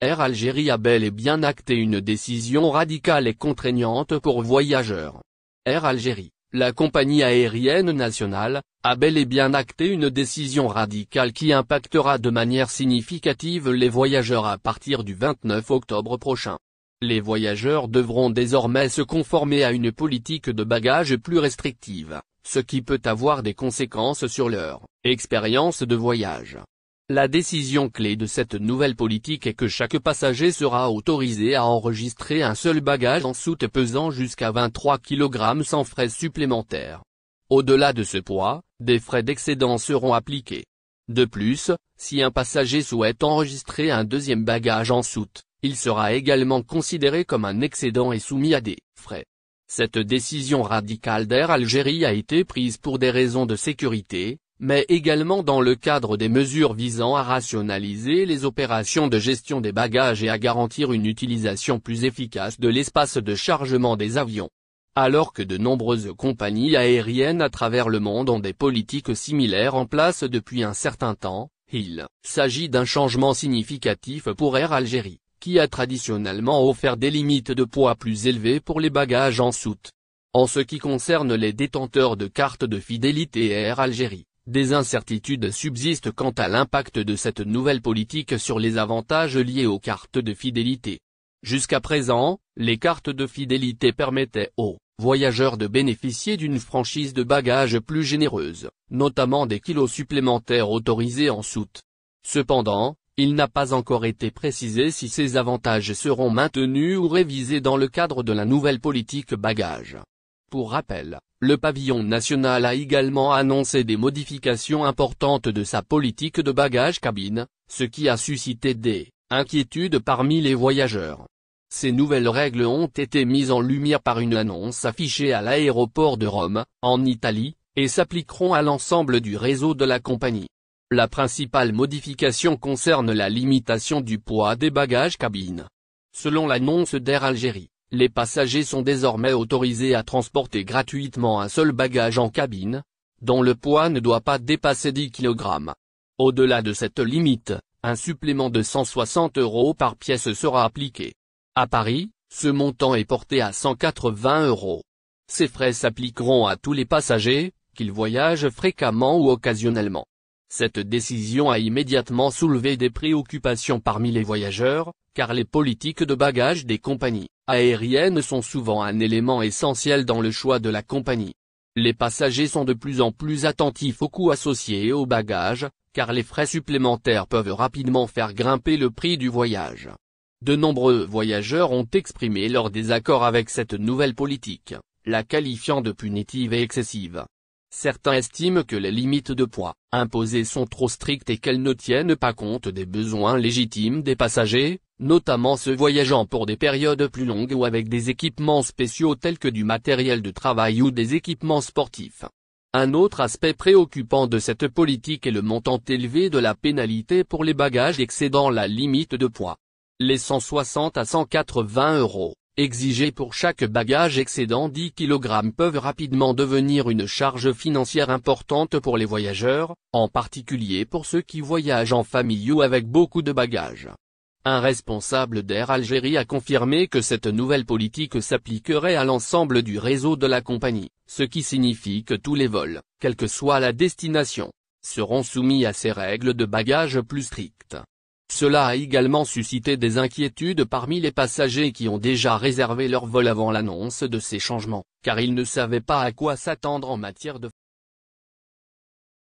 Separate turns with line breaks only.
Air Algérie a bel et bien acté une décision radicale et contraignante pour voyageurs. Air Algérie, la compagnie aérienne nationale, a bel et bien acté une décision radicale qui impactera de manière significative les voyageurs à partir du 29 octobre prochain. Les voyageurs devront désormais se conformer à une politique de bagages plus restrictive, ce qui peut avoir des conséquences sur leur expérience de voyage. La décision clé de cette nouvelle politique est que chaque passager sera autorisé à enregistrer un seul bagage en soute pesant jusqu'à 23 kg sans frais supplémentaires. Au-delà de ce poids, des frais d'excédent seront appliqués. De plus, si un passager souhaite enregistrer un deuxième bagage en soute, il sera également considéré comme un excédent et soumis à des frais. Cette décision radicale d'Air Algérie a été prise pour des raisons de sécurité, mais également dans le cadre des mesures visant à rationaliser les opérations de gestion des bagages et à garantir une utilisation plus efficace de l'espace de chargement des avions. Alors que de nombreuses compagnies aériennes à travers le monde ont des politiques similaires en place depuis un certain temps, il s'agit d'un changement significatif pour Air Algérie, qui a traditionnellement offert des limites de poids plus élevées pour les bagages en soute. En ce qui concerne les détenteurs de cartes de fidélité Air Algérie, des incertitudes subsistent quant à l'impact de cette nouvelle politique sur les avantages liés aux cartes de fidélité. Jusqu'à présent, les cartes de fidélité permettaient aux voyageurs de bénéficier d'une franchise de bagages plus généreuse, notamment des kilos supplémentaires autorisés en soute. Cependant, il n'a pas encore été précisé si ces avantages seront maintenus ou révisés dans le cadre de la nouvelle politique bagages. Pour rappel, le pavillon national a également annoncé des modifications importantes de sa politique de bagages cabine, ce qui a suscité des inquiétudes parmi les voyageurs. Ces nouvelles règles ont été mises en lumière par une annonce affichée à l'aéroport de Rome, en Italie, et s'appliqueront à l'ensemble du réseau de la compagnie. La principale modification concerne la limitation du poids des bagages cabine. Selon l'annonce d'Air Algérie, les passagers sont désormais autorisés à transporter gratuitement un seul bagage en cabine, dont le poids ne doit pas dépasser 10 kg. Au-delà de cette limite, un supplément de 160 € par pièce sera appliqué. À Paris, ce montant est porté à 180 €. Ces frais s'appliqueront à tous les passagers, qu'ils voyagent fréquemment ou occasionnellement. Cette décision a immédiatement soulevé des préoccupations parmi les voyageurs, car les politiques de bagages des compagnies aériennes sont souvent un élément essentiel dans le choix de la compagnie. Les passagers sont de plus en plus attentifs aux coûts associés aux bagages, car les frais supplémentaires peuvent rapidement faire grimper le prix du voyage. De nombreux voyageurs ont exprimé leur désaccord avec cette nouvelle politique, la qualifiant de punitive et excessive. Certains estiment que les limites de poids imposées sont trop strictes et qu'elles ne tiennent pas compte des besoins légitimes des passagers, notamment ceux voyageant pour des périodes plus longues ou avec des équipements spéciaux tels que du matériel de travail ou des équipements sportifs. Un autre aspect préoccupant de cette politique est le montant élevé de la pénalité pour les bagages excédant la limite de poids. Les 160 à 180 € exigés pour chaque bagage excédant 10 kg peuvent rapidement devenir une charge financière importante pour les voyageurs, en particulier pour ceux qui voyagent en famille ou avec beaucoup de bagages. Un responsable d'Air Algérie a confirmé que cette nouvelle politique s'appliquerait à l'ensemble du réseau de la compagnie, ce qui signifie que tous les vols, quelle que soit la destination, seront soumis à ces règles de bagages plus strictes. Cela a également suscité des inquiétudes parmi les passagers qui ont déjà réservé leur vol avant l'annonce de ces changements, car ils ne savaient pas à quoi s'attendre en matière de